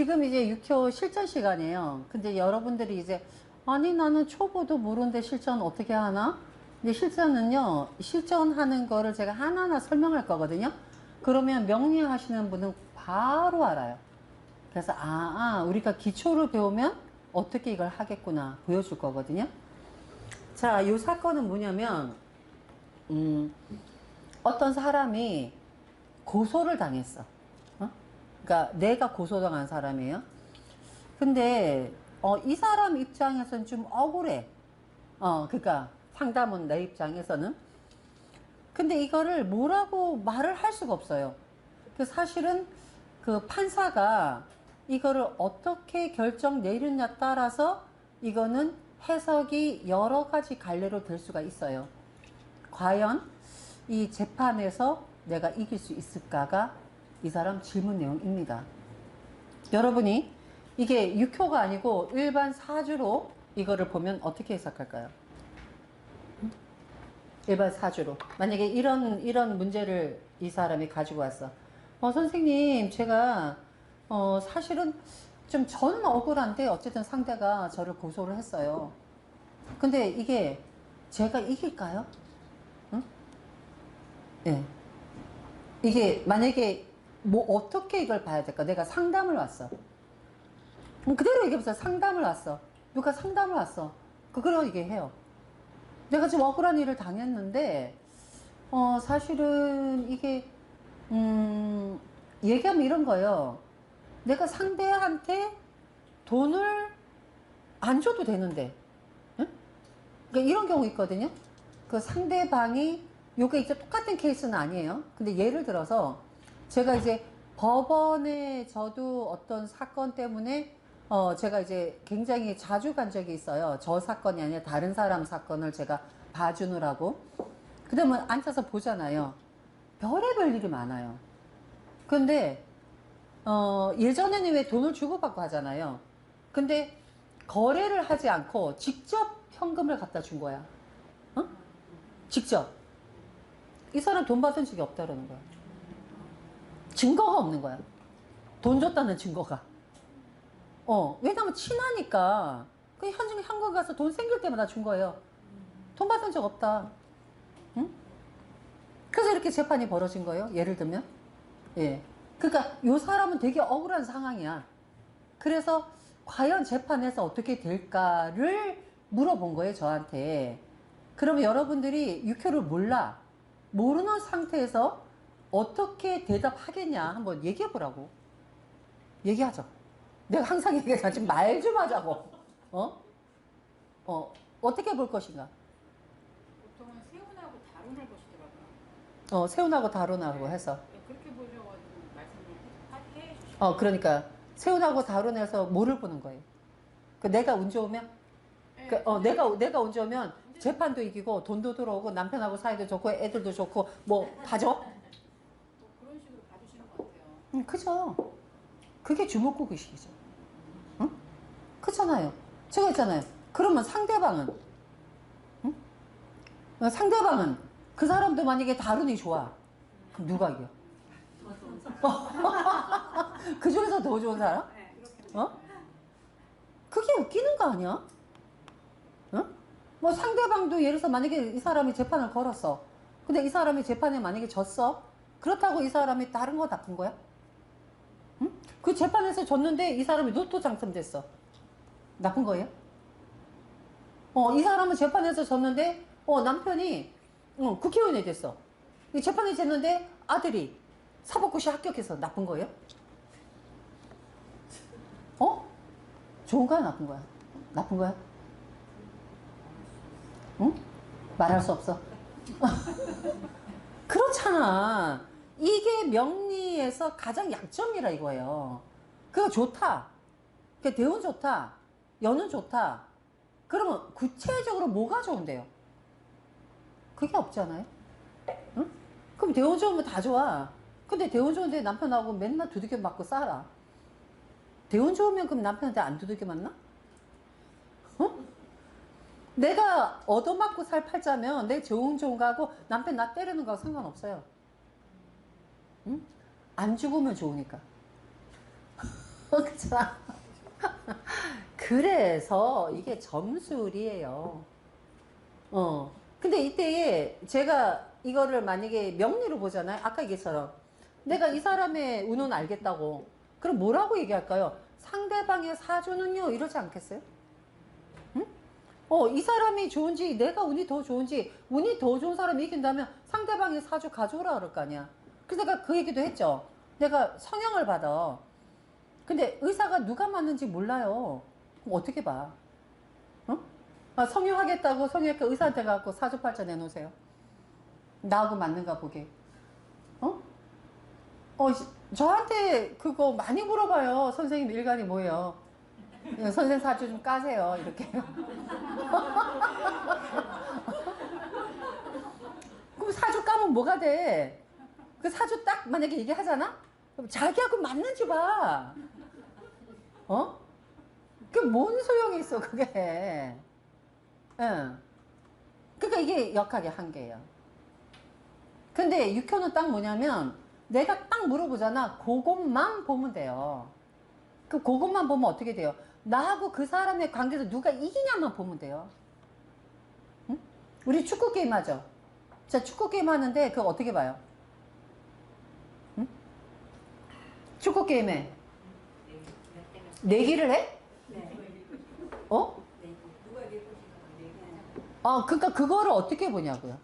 지금 이제 6초 실전 시간이에요. 근데 여러분들이 이제, 아니, 나는 초보도 모르는데 실전 어떻게 하나? 근데 실전은요, 실전하는 거를 제가 하나하나 설명할 거거든요. 그러면 명리하시는 분은 바로 알아요. 그래서, 우리가 기초를 배우면 어떻게 이걸 하겠구나 보여줄 거거든요. 자, 이 사건은 뭐냐면, 어떤 사람이 고소를 당했어. 어? 그러니까 내가 고소당한 사람이에요. 근데 이 사람 입장에서는 좀 억울해. 그러니까 상담원 내 입장에서는. 근데 이거를 뭐라고 말을 할 수가 없어요. 그 사실은 그 판사가 이거를 어떻게 결정 내리느냐 따라서 이거는 해석이 여러 가지 갈래로 될 수가 있어요. 과연 이 재판에서 내가 이길 수 있을까가 이 사람 질문 내용입니다. 여러분이 이게 6효가 아니고 일반 사주로 이거를 보면 어떻게 해석할까요? 일반 사주로. 만약에 이런 문제를 이 사람이 가지고 왔어. 선생님, 제가, 사실은 좀 저는 억울한데 어쨌든 상대가 저를 고소를 했어요. 근데 이게 제가 이길까요? 응? 예. 이게 만약에 뭐 어떻게 이걸 봐야 될까? 내가 상담을 왔어. 그대로 얘기해보세요. 상담을 왔어. 누가 상담을 왔어. 그걸로 얘기해요. 내가 지금 억울한 일을 당했는데, 사실은 이게, 얘기하면 이런 거예요. 내가 상대한테 돈을 안 줘도 되는데, 응? 그러니까 이런 경우 있거든요. 그 상대방이, 요게 이제 똑같은 케이스는 아니에요. 근데 예를 들어서, 제가 이제 법원에 저도 어떤 사건 때문에 제가 이제 굉장히 자주 간 적이 있어요. 저 사건이 아니라 다른 사람 사건을 제가 봐주느라고. 그러면 앉아서 보잖아요. 별의별 일이 많아요. 근데, 예전에는 왜 돈을 주고받고 하잖아요. 근데 거래를 하지 않고 직접 현금을 갖다 준 거야. 어? 직접. 이 사람 돈 받은 적이 없다라는 거야. 증거가 없는 거야. 돈 줬다는 증거가. 왜냐면 친하니까. 그 현금 가서 돈 생길 때마다 준 거예요. 돈 받은 적 없다. 응? 그래서 이렇게 재판이 벌어진 거예요. 예를 들면. 예. 그러니까 요 사람은 되게 억울한 상황이야. 그래서 과연 재판에서 어떻게 될까를 물어본 거예요, 저한테. 그러면 여러분들이 육효를 몰라. 모르는 상태에서 어떻게 대답하겠냐 한번 얘기해 보라고. 얘기하죠. 내가 항상 얘기하잖아. 지금 말 좀 하자고. 어떻게 볼 것인가? 보통은 세운하고 다룬을 보시더라고요. 세운하고 다룬하고 네. 해서. 네, 그렇게 보셔가지고 말씀을 해 주시죠. 그러니까 세운하고 다룬해서 뭐를 보는 거예요? 그 내가 운 좋으면? 네, 내가 운 좋으면 재판도 이기고 돈도 들어오고 남편하고 사이도 좋고 애들도 좋고 뭐 다 줘? 뭐 그런 식으로 봐주시는 것 같아요. 그죠. 그게 주먹구구식이죠. 응? 그렇잖아요. 제가 있잖아요. 그러면 상대방은, 응? 상대방은 그 사람도 만약에 다룬이 좋아. 그럼 누가 이겨? 그 중에서 더 좋은 사람? 네, 그렇게. 그게 웃기는 거 아니야? 응? 뭐 상대방도 예를 들어서 만약에 이 사람이 재판을 걸었어. 근데 이 사람이 재판에 만약에 졌어. 그렇다고 이 사람이 다른 거 나쁜 거야? 응? 그 재판에서 졌는데 이 사람이 로또 당첨됐어. 나쁜 거예요? 이 사람은 재판에서 졌는데, 남편이, 국회의원이 됐어. 이 재판에 졌는데 아들이 사법고시 합격해서 나쁜 거예요? 좋은 거야, 나쁜 거야? 나쁜 거야? 응? 말할 수 없어. 그렇잖아. 이게 명리에서 가장 약점이라 이거예요. 그거 좋다. 그 대운 좋다. 연은 좋다. 그러면 구체적으로 뭐가 좋은데요? 그게 없잖아요. 응? 그럼 대운 좋으면 다 좋아. 근데 대운 좋은데 남편하고 맨날 두들겨 맞고 살아. 대운 좋으면 그럼 남편한테 안 두들겨 맞나? 어? 내가 얻어맞고 살 팔자면 내 좋은 거하고 남편 나 때리는 거하고 상관없어요. 응? 안 죽으면 좋으니까. 그쵸? 그래서 이게 점술이에요. 근데 이때에 제가 이거를 만약에 명리로 보잖아요. 아까 얘기처럼. 내가 이 사람의 운은 알겠다고. 그럼 뭐라고 얘기할까요? 상대방의 사주는요, 이러지 않겠어요? 응? 이 사람이 좋은지, 내가 운이 더 좋은지, 운이 더 좋은 사람이 이긴다면 상대방의 사주 가져오라 그럴 거 아니야. 그래서 내가 그 얘기도 했죠. 내가 성형을 받아. 근데 의사가 누가 맞는지 몰라요. 그럼 어떻게 봐? 어? 아, 성형하겠다고 성형외과 의사한테 가고 사주팔자 내놓으세요. 나하고 맞는가 보게. 어? 저한테 그거 많이 물어봐요. 선생님 일간이 뭐예요? 선생님 사주 좀 까세요. 이렇게. 그럼 사주 까면 뭐가 돼? 그 사주 딱 만약에 얘기하잖아? 그럼 자기하고 맞는지 봐. 그게 뭔 소용이 있어, 그게. 응. 그러니까 이게 역학의 한계예요. 근데 육효는 딱 뭐냐면 내가 딱 물어보잖아. 그것만 보면 돼요. 그것만 보면 어떻게 돼요? 나하고 그 사람의 관계에서 누가 이기냐만 보면 돼요. 응? 우리 축구 게임 하죠? 자, 축구 게임 하는데 그거 어떻게 봐요? 응? 축구 게임에 내기를 해? 어? 그러니까 그거를 어떻게 보냐고요?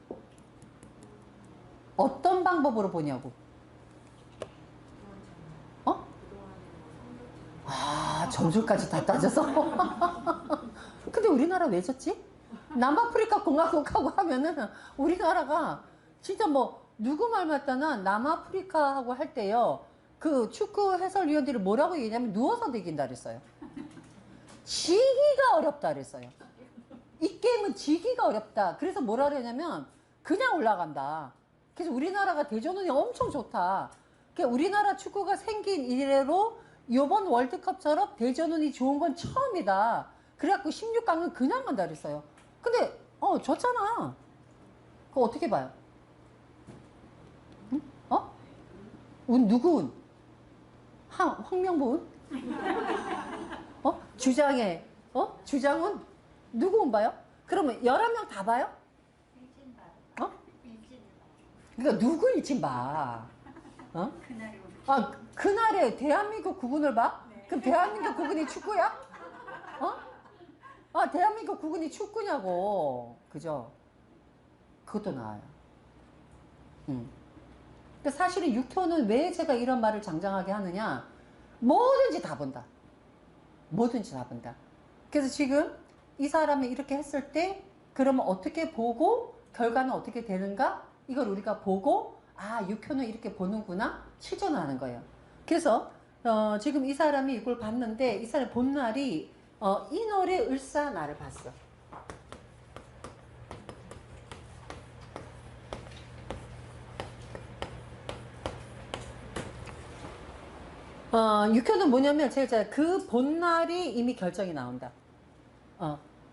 어떤 방법으로 보냐고? 점수까지 다 따져서? 근데 우리나라 왜 졌지? 남아프리카 공화국하고 하면은 우리나라가 진짜 뭐 누구 말 맞다나 남아프리카하고 할 때요. 그 축구 해설위원들이 뭐라고 얘기냐면 누워서 이긴다 그랬어요. 지기가 어렵다 그랬어요. 이 게임은 지기가 어렵다. 그래서 뭐라 그러냐면 그냥 올라간다. 그래서 우리나라가 대전운이 엄청 좋다. 그러니까 우리나라 축구가 생긴 이래로 이번 월드컵처럼 대전운이 좋은 건 처음이다. 그래갖고 16강은 그냥 간다 그랬어요. 근데 졌잖아. 그거 어떻게 봐요? 응? 운 누구 운? 황명보 운? 주장에 주장운? 누구 운 봐요? 그러면 11명 다 봐요? 그러니까 누구 일진 봐. 그날에 대한민국 국운을 봐? 그럼 대한민국 국운이 축구야? 대한민국 국운이 축구냐고. 그죠? 그것도 나아요. 그러니까 사실은 육효는 왜 제가 이런 말을 장장하게 하느냐? 뭐든지 다 본다. 뭐든지 다 본다. 그래서 지금 이 사람이 이렇게 했을 때 그러면 어떻게 보고 결과는 어떻게 되는가? 이걸 우리가 보고 육효는 이렇게 보는구나 실전하는 거예요. 그래서 지금 이 사람이 이걸 봤는데 이 사람의 본날이 인월의 을사 날을 봤어. 육효는 뭐냐면 제가 그 본날이 이미 결정이 나온다.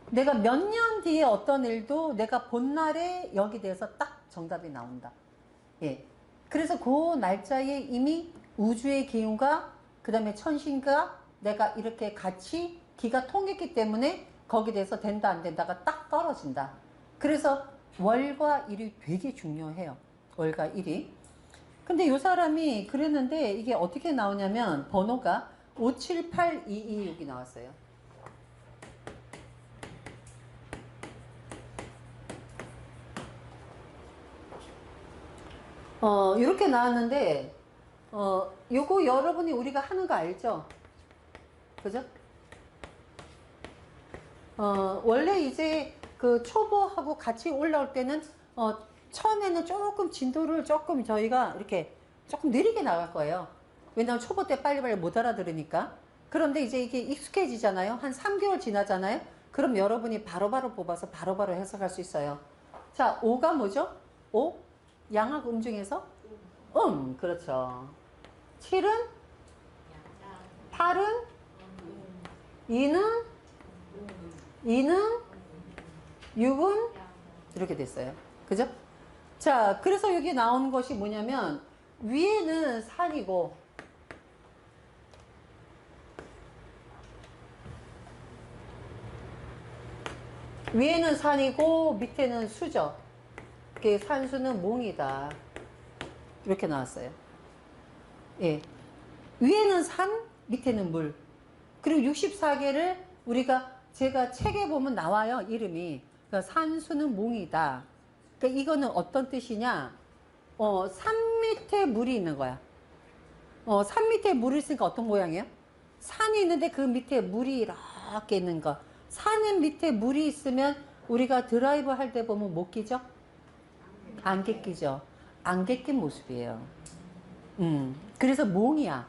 내가 몇 년 뒤에 어떤 일도 내가 본날에 여기 대해서 딱 정답이 나온다. 예. 그래서 그 날짜에 이미 우주의 기운과 그 다음에 천신과 내가 이렇게 같이 기가 통했기 때문에 거기에 대해서 된다 안 된다가 딱 떨어진다. 그래서 월과 일이 되게 중요해요. 월과 일이. 근데 이 사람이 그랬는데 이게 어떻게 나오냐면 번호가 578226이 나왔어요. 이렇게 나왔는데 요거 여러분이 우리가 하는 거 알죠? 그죠? 원래 이제 그 초보하고 같이 올라올 때는 처음에는 조금 진도를 조금 저희가 이렇게 조금 느리게 나갈 거예요. 왜냐하면 초보 때 빨리빨리 못 알아들으니까. 그런데 이제 이게 익숙해지잖아요. 한 3개월 지나잖아요. 그럼 여러분이 바로바로 뽑아서 바로바로 해석할 수 있어요. 자, 5가 뭐죠? 5? 양학 중에서? 그렇죠. 7은? 8은? 2는? 2는? 6은? 이렇게 됐어요. 그죠? 자, 그래서 여기 나온 것이 뭐냐면 위에는 산이고 위에는 산이고 밑에는 수죠. 그 산수는 몽이다. 이렇게 나왔어요. 예. 위에는 산, 밑에는 물. 그리고 64개를 제가 책에 보면 나와요. 이름이. 그러니까 산수는 몽이다. 그러니까 이거는 어떤 뜻이냐? 산 밑에 물이 있는 거야. 산 밑에 물이 있으니까 어떤 모양이에요? 산이 있는데 그 밑에 물이 이렇게 있는 거. 산 밑에 물이 있으면 우리가 드라이브 할 때 보면 못 끼죠? 안개 끼죠. 안개 낀 모습이에요. 그래서 몽이야.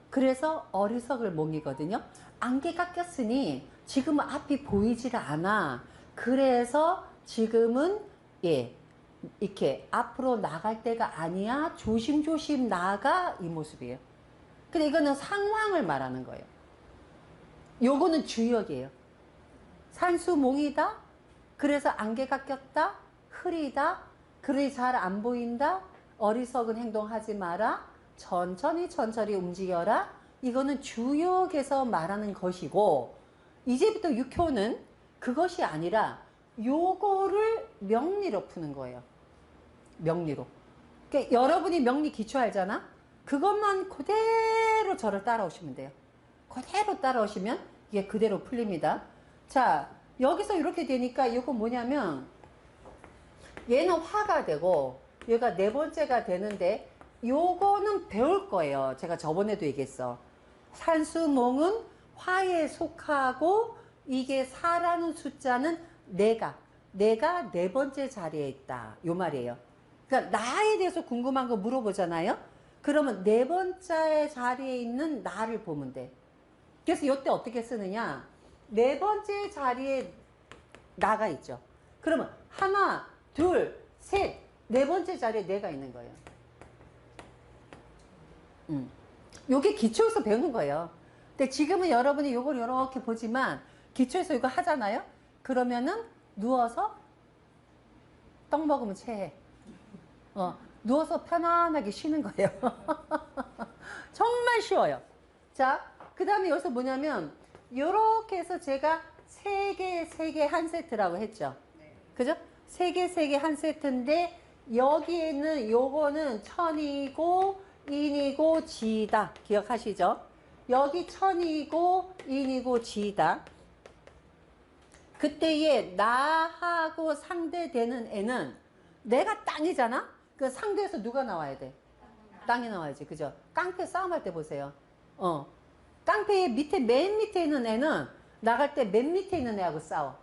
그래서 어리석을 몽이거든요. 안개가 꼈으니 지금은 앞이 보이질 않아. 그래서 지금은 이렇게 앞으로 나갈 때가 아니야. 조심조심 나가 이 모습이에요. 근데 이거는 상황을 말하는 거예요. 요거는 주역이에요. 산수몽이다. 그래서 안개가 꼈다. 흐리다. 그래 잘 안 보인다. 어리석은 행동하지 마라. 천천히 움직여라. 이거는 주역에서 말하는 것이고, 이제부터 6호는 그것이 아니라 요거를 명리로 푸는 거예요. 명리로. 그러니까 여러분이 명리 기초 알잖아? 그것만 그대로 저를 따라오시면 돼요. 그대로 따라오시면 이게 그대로 풀립니다. 자, 여기서 이렇게 되니까 이거 뭐냐면 얘는 화가 되고 얘가 네 번째가 되는데 요거는 배울 거예요. 제가 저번에도 얘기했어. 산수몽은 화에 속하고 이게 4라는 숫자는 내가 네 번째 자리에 있다. 요 말이에요. 그러니까 나에 대해서 궁금한 거 물어보잖아요. 그러면 네 번째 자리에 있는 나를 보면 돼. 그래서 이때 어떻게 쓰느냐. 네 번째 자리에 나가 있죠. 그러면 하나, 둘, 셋, 네 번째 자리에 내가 있는 거예요. 요게 기초에서 배우는 거예요. 근데 지금은 여러분이 요걸 이렇게 보지만 기초에서 이거 하잖아요. 그러면은 누워서 떡 먹으면 체해. 누워서 편안하게 쉬는 거예요. 정말 쉬워요. 자, 그 다음에 여기서 뭐냐면 요렇게 해서 제가 세 개 한 세트라고 했죠. 그죠? 세 개 한 세트인데 여기에는 요거는 천이고 인이고 지다. 기억하시죠? 여기 천이고 인이고 지다. 그때에 나하고 상대되는 애는 내가 땅이잖아? 그 상대에서 누가 나와야 돼? 땅이 나와야지. 그죠? 깡패 싸움할 때 보세요. 깡패의 맨 밑에 있는 애는 나갈 때 맨 밑에 있는 애하고 싸워.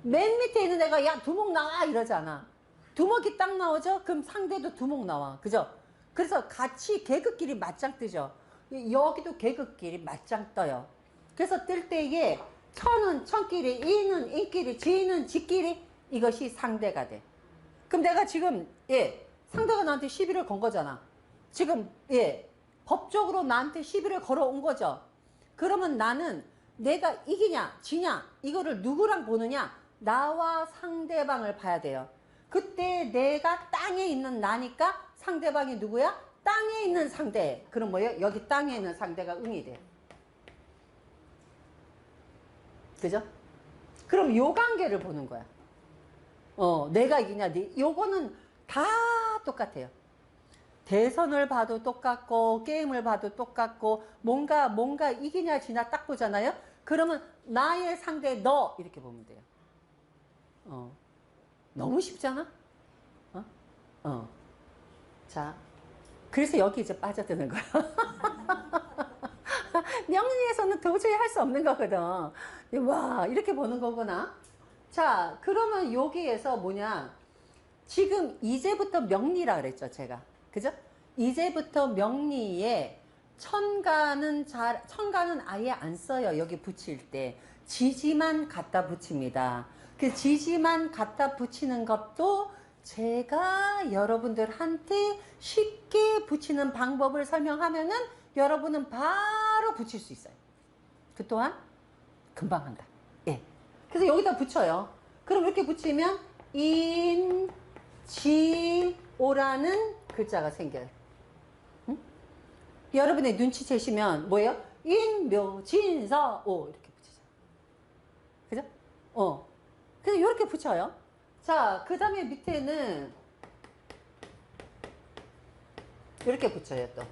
맨 밑에 있는 애가 야 두목 나와 이러잖아. 두목이 딱 나오죠? 그럼 상대도 두목 나와. 그죠? 그래서 같이 개그끼리 맞짱 뜨죠. 여기도 개그끼리 맞짱 떠요. 그래서 뜰 때에 천은 천끼리, 인은 인끼리, 지는 지끼리 이것이 상대가 돼. 그럼 내가 지금 상대가 나한테 시비를 건 거잖아. 지금 법적으로 나한테 시비를 걸어온 거죠. 그러면 나는 내가 이기냐 지냐 이거를 누구랑 보느냐? 나와 상대방을 봐야 돼요. 그때 내가 땅에 있는 나니까 상대방이 누구야? 땅에 있는 상대. 그럼 뭐예요? 여기 땅에 있는 상대가 응이 돼. 그죠? 그럼 요 관계를 보는 거야. 내가 이기냐, 요거는 다 똑같아요. 대선을 봐도 똑같고, 게임을 봐도 똑같고, 뭔가 이기냐, 지냐 딱 보잖아요? 그러면 나의 상대 너, 이렇게 보면 돼요. 너무 쉽잖아? 자, 그래서 여기 이제 빠져드는 거야. 명리에서는 도저히 할 수 없는 거거든. 와, 이렇게 보는 거구나. 자, 그러면 여기에서 뭐냐. 지금 이제부터 명리라 그랬죠, 제가. 그죠? 이제부터 명리에 천가는 아예 안 써요. 여기 붙일 때. 지지만 갖다 붙입니다. 그 지지만 갖다 붙이는 것도 제가 여러분들한테 쉽게 붙이는 방법을 설명하면은 여러분은 바로 붙일 수 있어요. 그 또한 금방 한다. 예. 그래서 여기다 붙여요. 그럼 이렇게 붙이면 인지오라는 글자가 생겨요. 응? 여러분의 눈치채시면 뭐예요? 인묘진서오 이렇게 붙이죠. 그죠? 그래서 이렇게 붙여요. 자, 그 다음에 밑에는 이렇게 붙여요, 또.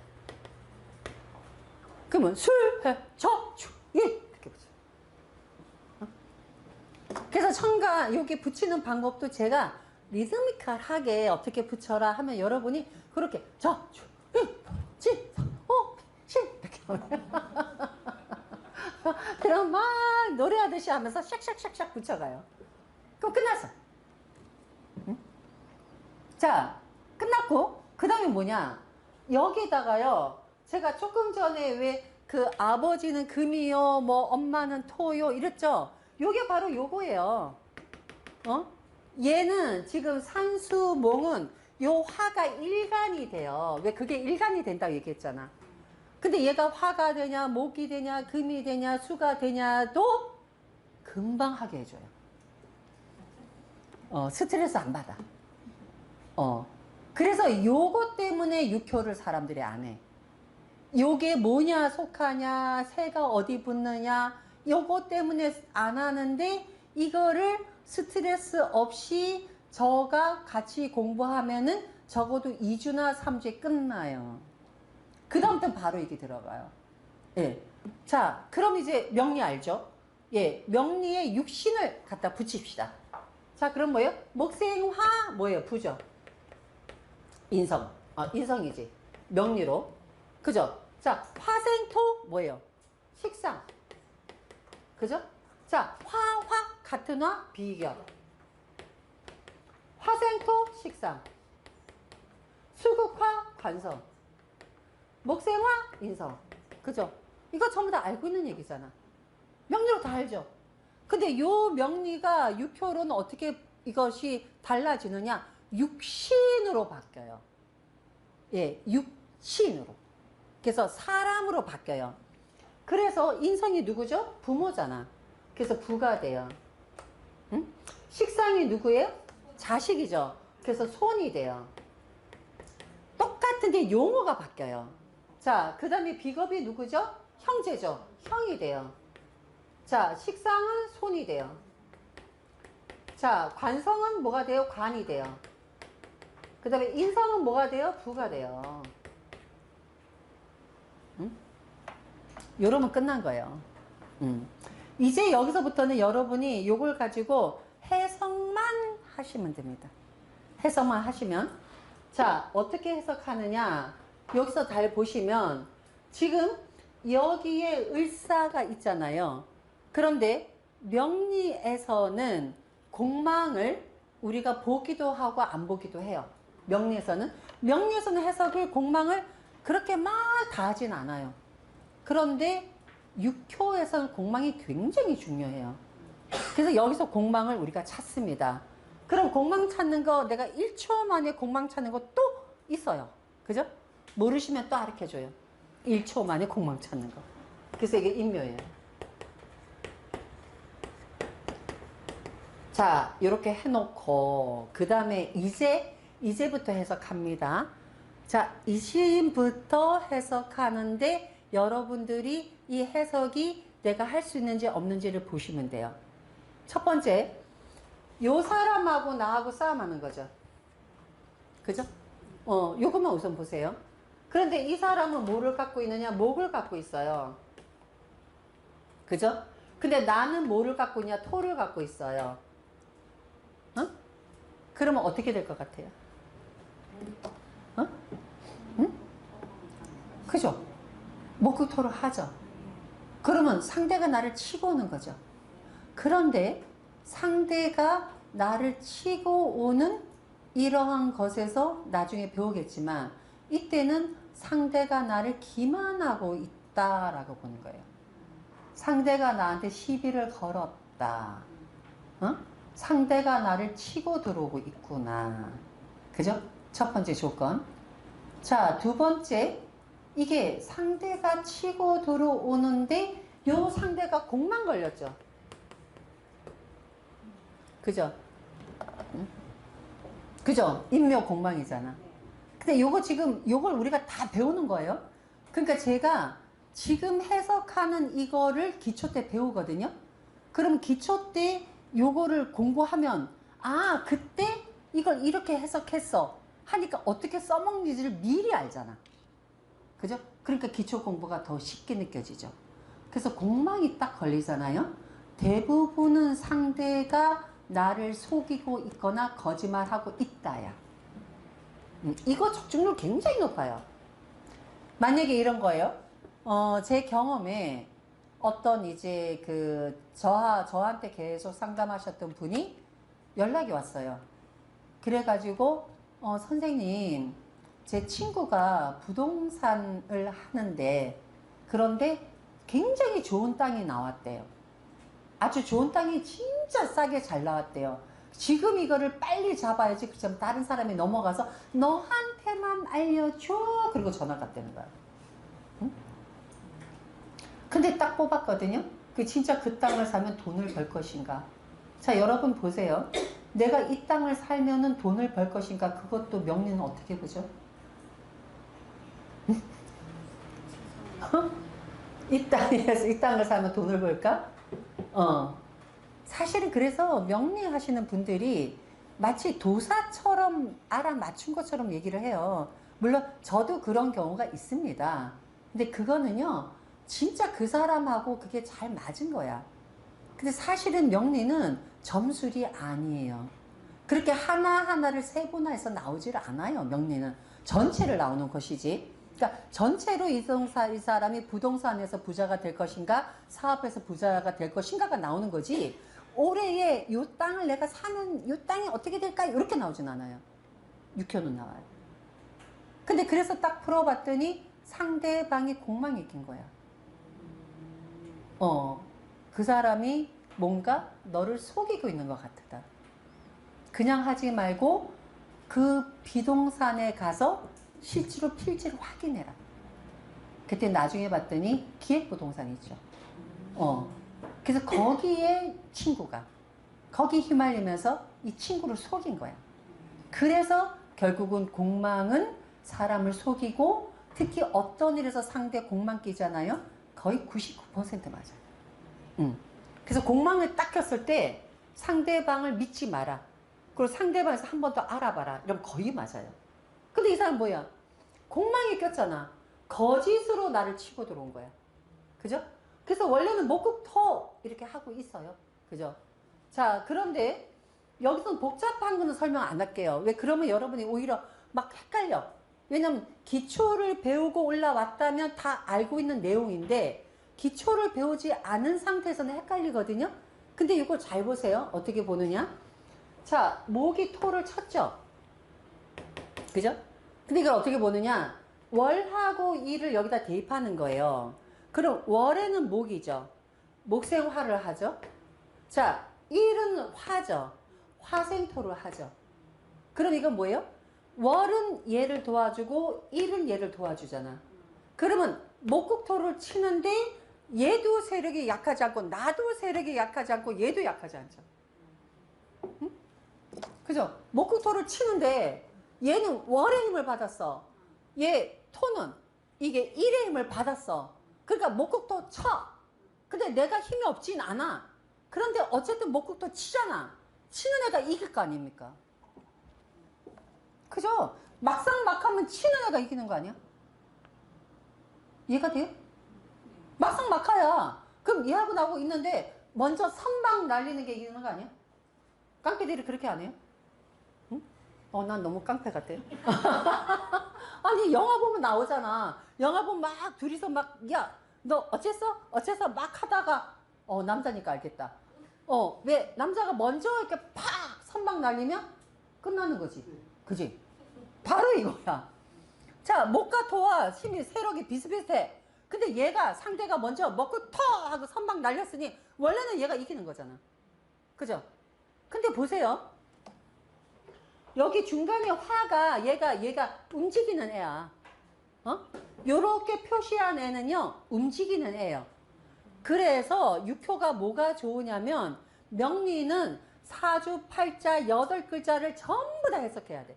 그러면 술, 해, 저, 주, 예. 이렇게 붙여요. 그래서 첨가, 여기 붙이는 방법도 제가 리드미컬하게 어떻게 붙여라 하면 여러분이 그렇게 저, 주, 예, 지, 오, 시, 이렇게 하면. 그럼 막 노래하듯이 하면서 샥샥샥샥 붙여가요. 그럼 끝났어. 응? 자, 끝났고, 그 다음에 뭐냐. 여기다가요, 제가 조금 전에 왜 그 아버지는 금이요, 뭐 엄마는 토요, 이랬죠? 요게 바로 요거예요. 어? 얘는 지금 산수몽은 요 화가 일간이 돼요. 왜 그게 일간이 된다고 얘기했잖아. 근데 얘가 화가 되냐, 목이 되냐, 금이 되냐, 수가 되냐도 금방 하게 해줘요. 스트레스 안 받아. 그래서 요거 때문에 육효를 사람들이 안 해. 요게 뭐냐 속하냐, 새가 어디 붙느냐, 요거 때문에 안 하는데, 이거를 스트레스 없이 저가 같이 공부하면은 적어도 2주나 3주에 끝나요. 그 다음부터 바로 이게 들어가요. 예. 자, 그럼 이제 명리 알죠? 예. 명리에 육신을 갖다 붙입시다. 자, 그럼 뭐예요? 목생화, 뭐예요? 부죠? 인성. 인성이지. 명리로. 그죠? 자, 화생토, 뭐예요? 식상. 그죠? 자, 화, 같은 화, 비견. 화생토, 식상. 수국화, 관성. 목생화, 인성. 그죠? 이거 전부 다 알고 있는 얘기잖아. 명리로 다 알죠? 근데 요 명리가 육효로는 어떻게 이것이 달라지느냐? 육신으로 바뀌어요. 예, 육신으로. 그래서 사람으로 바뀌어요. 그래서 인성이 누구죠? 부모잖아. 그래서 부가 돼요. 응? 식상이 누구예요? 자식이죠. 그래서 손이 돼요. 똑같은데 용어가 바뀌어요. 자, 그 다음에 비겁이 누구죠? 형제죠. 형이 돼요. 자, 식상은 손이 돼요. 자, 관성은 뭐가 돼요? 관이 돼요. 그 다음에 인성은 뭐가 돼요? 부가 돼요. 응? 요러면 끝난 거예요. 이제 여기서부터는 여러분이 요걸 가지고 해석만 하시면 됩니다. 해석만 하시면. 자, 어떻게 해석하느냐. 여기서 잘 보시면 지금 여기에 을사가 있잖아요. 그런데 명리에서는 공망을 우리가 보기도 하고 안 보기도 해요. 명리에서는 해석을 공망을 그렇게 막 다 하진 않아요. 그런데 육효에서는 공망이 굉장히 중요해요. 그래서 여기서 공망을 우리가 찾습니다. 그럼 공망 찾는 거 내가 1초 만에 공망 찾는 거 또 있어요. 그죠? 모르시면 또 가르쳐줘요. 1초 만에 공망 찾는 거. 그래서 이게 인묘예요. 자, 이렇게 해놓고 그 다음에 이제부터 해석합니다. 자, 이제부터 해석하는데 여러분들이 이 해석이 내가 할 수 있는지 없는지를 보시면 돼요. 첫 번째, 요 사람하고 나하고 싸움하는 거죠. 그죠? 요것만 우선 보세요. 그런데 이 사람은 뭐를 갖고 있느냐? 목을 갖고 있어요. 그죠? 근데 나는 뭐를 갖고 있냐? 토를 갖고 있어요. 그러면 어떻게 될 것 같아요? 응? 그죠? 목극토를 하죠. 그러면 상대가 나를 치고 오는 거죠. 그런데 상대가 나를 치고 오는 이러한 것에서 나중에 배우겠지만 이때는 상대가 나를 기만하고 있다라고 보는 거예요. 상대가 나한테 시비를 걸었다. 상대가 나를 치고 들어오고 있구나. 그죠? 첫 번째 조건. 자, 두 번째. 이게 상대가 치고 들어오는데 요 상대가 공만 걸렸죠. 그죠? 그죠? 인묘 공망이잖아. 근데 요거 지금 요걸 우리가 다 배우는 거예요. 그러니까 제가 지금 해석하는 이거를 기초 때 배우거든요. 그럼 기초 때 요거를 공부하면 아 그때 이걸 이렇게 해석했어 하니까 어떻게 써먹는지를 미리 알잖아. 그죠? 그러니까 기초 공부가 더 쉽게 느껴지죠. 그래서 공망이 딱 걸리잖아요. 대부분은 상대가 나를 속이고 있거나 거짓말하고 있다야. 이거 적중률 굉장히 높아요. 만약에 이런 거예요. 제 경험에 어떤 이제 저한테 계속 상담하셨던 분이 연락이 왔어요. 그래가지고, 선생님, 제 친구가 부동산을 하는데, 그런데 굉장히 좋은 땅이 나왔대요. 아주 좋은 땅이 진짜 싸게 잘 나왔대요. 지금 이거를 빨리 잡아야지. 그럼 다른 사람이 넘어가서 너한테만 알려줘. 그리고 전화 갔다는 거야. 응? 근데 딱 뽑았거든요. 진짜 그 땅을 사면 돈을 벌 것인가? 자, 여러분 보세요. 내가 이 땅을 살면은 돈을 벌 것인가? 그것도 명리는 어떻게 보죠? 이 땅을 사면 돈을 벌까? 사실은 그래서 명리하시는 분들이 마치 도사처럼 알아맞춘 것처럼 얘기를 해요. 물론 저도 그런 경우가 있습니다. 근데 그거는요, 진짜 그 사람하고 그게 잘 맞은 거야. 근데 사실은 명리는 점술이 아니에요. 그렇게 하나하나를 세분화해서 나오질 않아요, 명리는. 전체를 나오는 것이지. 그러니까 전체로 이 사람이 부동산에서 부자가 될 것인가, 사업에서 부자가 될 것인가가 나오는 거지. 올해에 이 땅을 내가 사면 이 땅이 어떻게 될까? 이렇게 나오진 않아요. 육효는 나와요. 근데 그래서 딱 풀어봤더니 상대방이 공망이 낀 거야. 그 사람이 뭔가 너를 속이고 있는 것 같다. 그냥 하지 말고 그 비동산에 가서 실제로 필지를 확인해라. 그때 나중에 봤더니 기획부동산이 있죠. 그래서 거기에 친구가 거기 휘말리면서 이 친구를 속인 거야. 그래서 결국은 공망은 사람을 속이고 특히 어떤 일에서 상대 공망 끼잖아요. 거의 99% 맞아요. 그래서 공망을 딱 켰을 때 상대방을 믿지 마라. 그리고 상대방에서 한 번 더 알아봐라. 이러면 거의 맞아요. 근데 이 사람 뭐야? 공망이 꼈잖아. 거짓으로 나를 치고 들어온 거야. 그죠? 그래서 원래는 목국토 이렇게 하고 있어요. 그죠? 자, 그런데 여기서는 복잡한 거는 설명 안 할게요. 왜? 그러면 여러분이 오히려 막 헷갈려. 왜냐면 기초를 배우고 올라왔다면 다 알고 있는 내용인데 기초를 배우지 않은 상태에서는 헷갈리거든요. 근데 이거 잘 보세요. 어떻게 보느냐? 자, 목이 토를 쳤죠? 그죠? 근데 이걸 어떻게 보느냐? 월하고 일을 여기다 대입하는 거예요. 그럼 월에는 목이죠. 목생화를 하죠. 자, 일은 화죠. 화생토를 하죠. 그럼 이건 뭐예요? 월은 얘를 도와주고 일은 얘를 도와주잖아. 그러면 목국토를 치는데 얘도 세력이 약하지 않고 나도 세력이 약하지 않고 얘도 약하지 않죠. 응? 그죠? 목국토를 치는데 얘는 월의 힘을 받았어. 얘 토는 이게 일의 힘을 받았어. 그러니까 목국토 쳐. 근데 내가 힘이 없진 않아. 그런데 어쨌든 목국토 치잖아. 치는 애가 이길 거 아닙니까? 그죠? 막상 막하면 치는 애가 이기는 거 아니야? 이해가 돼요? 막상 막하야. 그럼 얘하고 나하고 있는데 먼저 선방 날리는 게 이기는 거 아니야? 깡패들이 그렇게 안 해요? 응? 난 너무 깡패 같아. 아니 영화 보면 나오잖아. 영화 보면 막 둘이서 막 야 너 어째서? 어째서 막 하다가 남자니까 알겠다. 왜 남자가 먼저 이렇게 팍 선방 날리면 끝나는 거지. 그지? 바로 이거야. 자, 목과 토와 힘이 세력이 비슷비슷해. 근데 얘가 상대가 먼저 먹고 토 하고 선방 날렸으니 원래는 얘가 이기는 거잖아. 그죠? 근데 보세요. 여기 중간에 화가 얘가 움직이는 애야. 요렇게 표시한 애는요 움직이는 애예요. 그래서 육효가 뭐가 좋으냐면 명리는 사주팔자 8글자를 전부 다 해석해야 돼.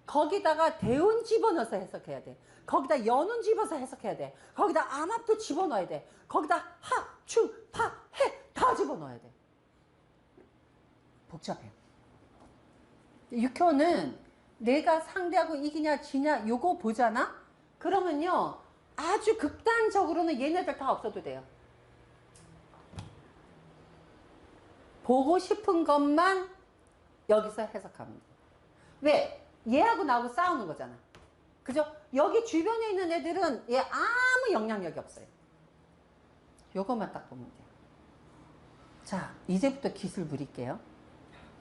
거기다가 대운 집어넣어서 해석해야 돼. 거기다 연운 집어서 해석해야 돼. 거기다 암합도 집어넣어야 돼. 거기다 하, 추, 파, 해 다 집어넣어야 돼. 복잡해요. 육효는 내가 상대하고 이기냐 지냐 요거 보잖아? 그러면요 아주 극단적으로는 얘네들 다 없어도 돼요. 보고 싶은 것만 여기서 해석하면 돼요. 왜? 얘하고 나하고 싸우는 거잖아. 그죠? 여기 주변에 있는 애들은 얘 아무 영향력이 없어요. 요것만 딱 보면 돼요. 자, 이제부터 기술 부릴게요.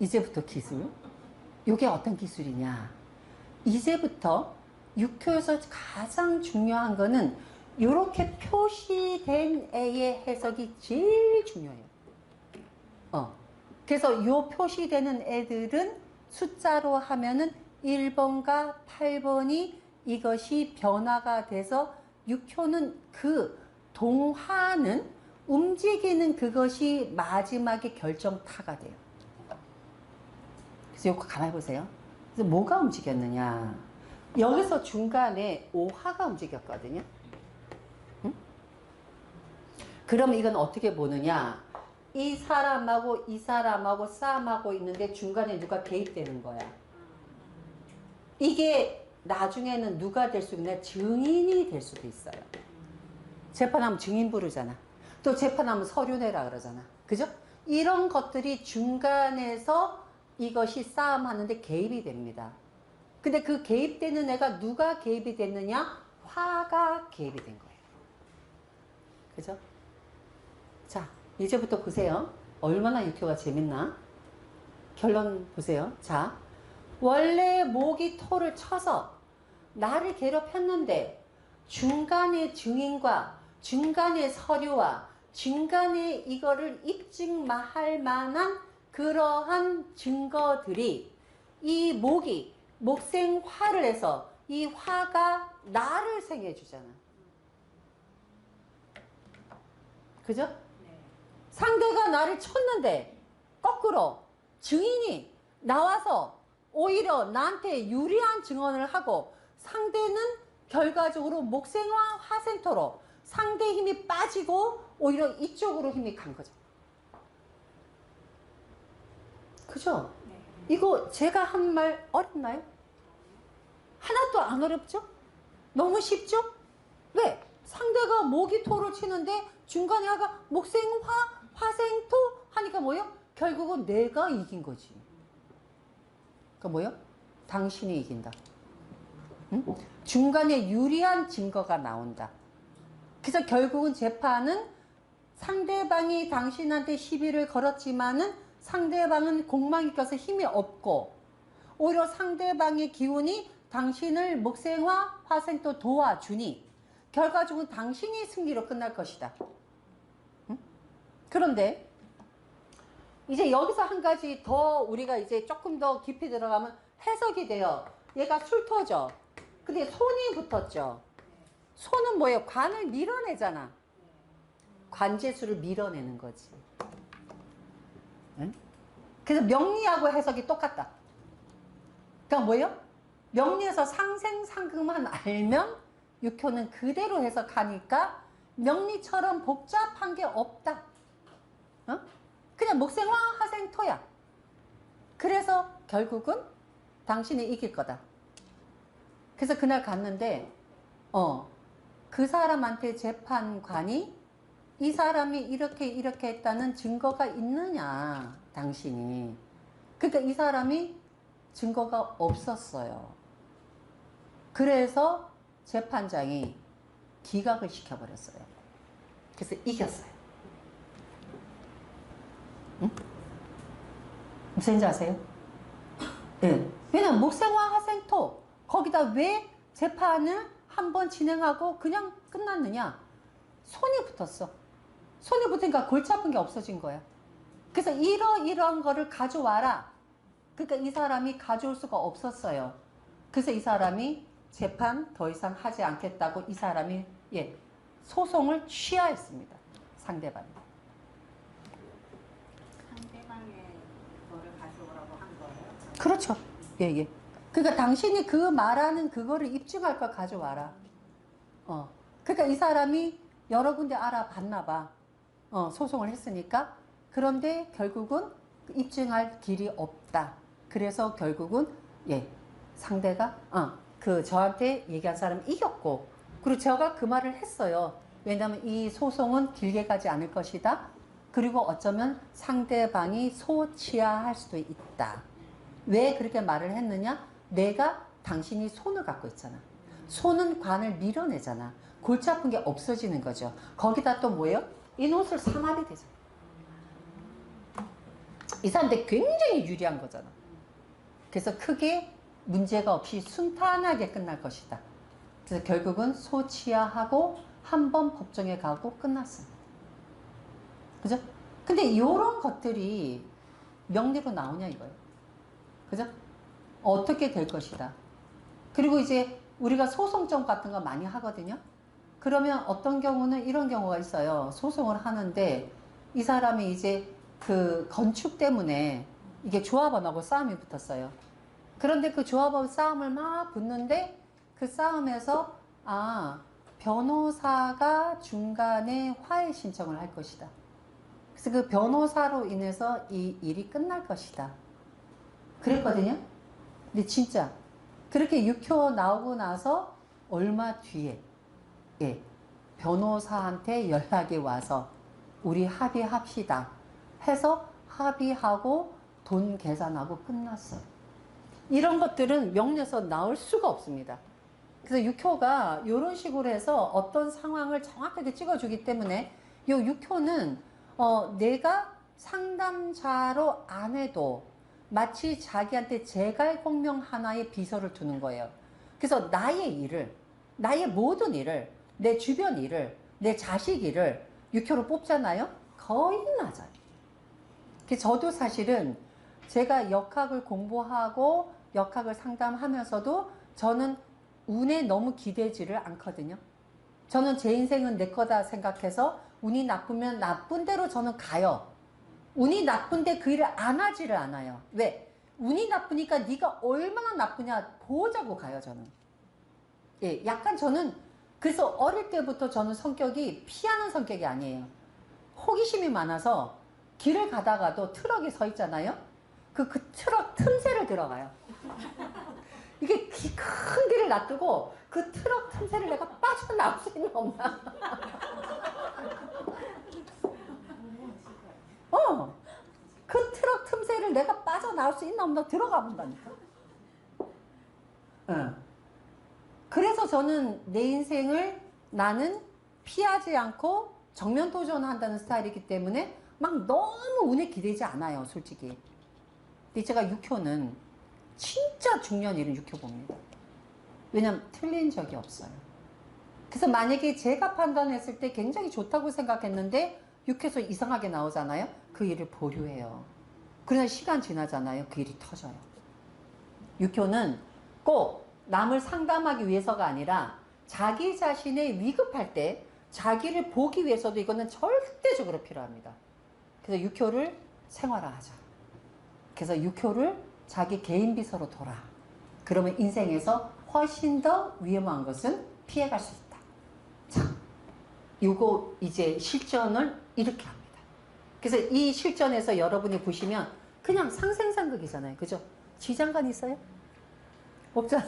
이제부터 기술. 요게 어떤 기술이냐. 이제부터 육효에서 가장 중요한 거는 요렇게 표시된 애의 해석이 제일 중요해요. 그래서 요 표시되는 애들은 숫자로 하면은 1번과 8번이 이것이 변화가 돼서 육효는 그 동화는 움직이는 그것이 마지막에 결정타가 돼요. 그래서 요거 가만히 보세요. 그래서 뭐가 움직였느냐. 여기서 중간에 오화가 움직였거든요. 응? 그럼 이건 어떻게 보느냐. 이 사람하고 이 사람하고 싸움하고 있는데 중간에 누가 개입되는 거야. 이게 나중에는 누가 될 수 있냐. 증인이 될 수도 있어요. 재판하면 증인 부르잖아. 또 재판하면 서류 내라 그러잖아. 그죠? 이런 것들이 중간에서 이것이 싸움하는데 개입이 됩니다. 근데 그 개입되는 애가 누가 개입이 됐느냐? 화가 개입이 된 거예요. 그죠? 자, 이제부터 보세요. 얼마나 육효가 재밌나? 결론 보세요. 자, 원래 목이 토를 쳐서 나를 괴롭혔는데 중간에 증인과 중간에 서류와 중간에 이거를 입증할 만한 그러한 증거들이 이 목이 목생화를 해서 이 화가 나를 생해 주잖아. 그죠? 네. 상대가 나를 쳤는데 거꾸로 증인이 나와서 오히려 나한테 유리한 증언을 하고 상대는 결과적으로 목생화 화생토로 상대 힘이 빠지고 오히려 이쪽으로 힘이 간 거죠. 그죠? 네. 이거 제가 한 말 어렵나요? 하나도 안 어렵죠? 너무 쉽죠? 왜? 상대가 목이 토를 치는데 중간에 하가 목생화, 화생토 하니까 뭐예요? 결국은 내가 이긴 거지. 그러니까 뭐예요? 당신이 이긴다. 응? 중간에 유리한 증거가 나온다. 그래서 결국은 재판은 상대방이 당신한테 시비를 걸었지만은 상대방은 공망이 껴서 힘이 없고 오히려 상대방의 기운이 당신을 목생화, 화생토 도와주니 결과적으로 당신이 승리로 끝날 것이다. 응? 그런데 이제 여기서 한 가지 더 우리가 이제 조금 더 깊이 들어가면 해석이 돼요. 얘가 술토죠. 근데 손이 붙었죠. 손은 뭐예요? 관을 밀어내잖아. 관제수를 밀어내는 거지. 응? 그래서 명리하고 해석이 똑같다. 그러니까 뭐예요? 명리에서 상생상금만 알면 육효는 그대로 해석하니까 명리처럼 복잡한 게 없다. 어? 그냥 목생화 화생토야. 그래서 결국은 당신이 이길 거다. 그래서 그날 갔는데 그 사람한테 재판관이 이 사람이 이렇게 했다는 증거가 있느냐 당신이. 그러니까 이 사람이 증거가 없었어요. 그래서 재판장이 기각을 시켜버렸어요. 그래서 이겼어요. 응? 무슨 인지 아세요? 네. 왜냐면 목생화 화생토 거기다 왜 재판을 한번 진행하고 그냥 끝났느냐? 손이 붙었어. 손이 붙으니까 골치 아픈 게 없어진 거야. 그래서 이런 거를 가져와라. 그러니까 이 사람이 가져올 수가 없었어요. 그래서 이 사람이 재판 더 이상 하지 않겠다고 이 사람이 소송을 취하했습니다. 상대방이. 상대방의 거를 가져오라고 한 거예요? 그렇죠. 예. 그러니까 당신이 그 말하는 그거를 입증할 걸 가져와라. 그러니까 이 사람이 여러 군데 알아봤나 봐. 소송을 했으니까. 그런데 결국은 입증할 길이 없다. 그래서 결국은 예, 상대가 저한테 얘기한 사람이 이겼고, 그리고 제가 그 말을 했어요. 왜냐하면 이 소송은 길게 가지 않을 것이다. 그리고 어쩌면 상대방이 소치하할 수도 있다. 왜 그렇게 말을 했느냐? 내가 당신이 손을 갖고 있잖아. 손은 관을 밀어내잖아. 골치 아픈 게 없어지는 거죠. 거기다 또 뭐예요? 이 노릇을 삼합이 되잖아. 이 사람한테 굉장히 유리한 거잖아. 그래서 크게 문제가 없이 순탄하게 끝날 것이다. 그래서 결국은 소치하하고 한 번 법정에 가고 끝났습니다. 그죠? 근데 이런 것들이 명리로 나오냐 이거예요. 그죠? 어떻게 될 것이다. 그리고 이제 우리가 소송점 같은 거 많이 하거든요. 그러면 어떤 경우는 이런 경우가 있어요. 소송을 하는데 이 사람이 이제 그 건축 때문에 이게 조합원하고 싸움이 붙었어요. 그런데 그 조합원 싸움을 막 붙는데 그 싸움에서 변호사가 중간에 화해 신청을 할 것이다. 그래서 그 변호사로 인해서 이 일이 끝날 것이다. 그랬거든요. 근데 진짜 그렇게 6호 나오고 나서 얼마 뒤에 예, 변호사한테 연락이 와서 우리 합의합시다 해서 합의하고 돈 계산하고 끝났어요. 이런 것들은 명리에서 나올 수가 없습니다. 그래서 6호가 이런 식으로 해서 어떤 상황을 정확하게 찍어주기 때문에 이 6호는 내가 상담자로 안 해도 마치 자기한테 제갈공명 하나의 비서를 두는 거예요. 그래서 나의 일을, 나의 모든 일을, 내 주변 일을, 내 자식 일을 6호로 뽑잖아요. 거의 맞아요. 그래서 저도 사실은 제가 역학을 공부하고 역학을 상담하면서도 저는 운에 너무 기대지를 않거든요. 저는 제 인생은 내 거다 생각해서 운이 나쁘면 나쁜 대로 저는 가요. 운이 나쁜데 그 일을 안 하지를 않아요. 왜? 운이 나쁘니까 네가 얼마나 나쁘냐 보자고 가요, 저는. 예, 약간 저는 그래서 어릴 때부터 저는 성격이 피하는 성격이 아니에요. 호기심이 많아서 길을 가다가도 트럭이 서 있잖아요. 그 트럭 틈새를 들어가요. 이게 큰 길을 놔두고 그 트럭 틈새를 내가 빠져나올 수 있나 없나. 그 트럭 틈새를 내가 빠져나올 수 있나 없나 들어가 본다니까. 그래서 저는 내 인생을 나는 피하지 않고 정면 도전한다는 스타일이기 때문에 막 너무 운에 기대지 않아요, 솔직히. 근데 제가 6호는 진짜 중요한 일은 6호 봅니다. 왜냐면 틀린 적이 없어요. 그래서 만약에 제가 판단했을 때 굉장히 좋다고 생각했는데 6호에서 이상하게 나오잖아요. 그 일을 보류해요. 그러나 시간 지나잖아요. 그 일이 터져요. 6호는 꼭 남을 상담하기 위해서가 아니라 자기 자신의 위급할 때 자기를 보기 위해서도 이거는 절대적으로 필요합니다. 그래서 6호를 생활화하자. 그래서 6호를 자기 개인 비서로 둬라. 그러면 인생에서 훨씬 더 위험한 것은 피해갈 수 있다. 자, 요거 이제 실전을 이렇게 합니다. 그래서 이 실전에서 여러분이 보시면 그냥 상생상극이잖아요. 그죠? 지장간 있어요? 없잖아.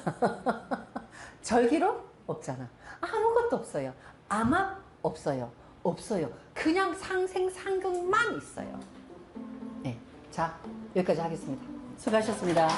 절기로? 없잖아. 아무것도 없어요. 암압? 없어요. 없어요. 그냥 상생상극만 있어요. 네. 자, 여기까지 하겠습니다. 수고하셨습니다.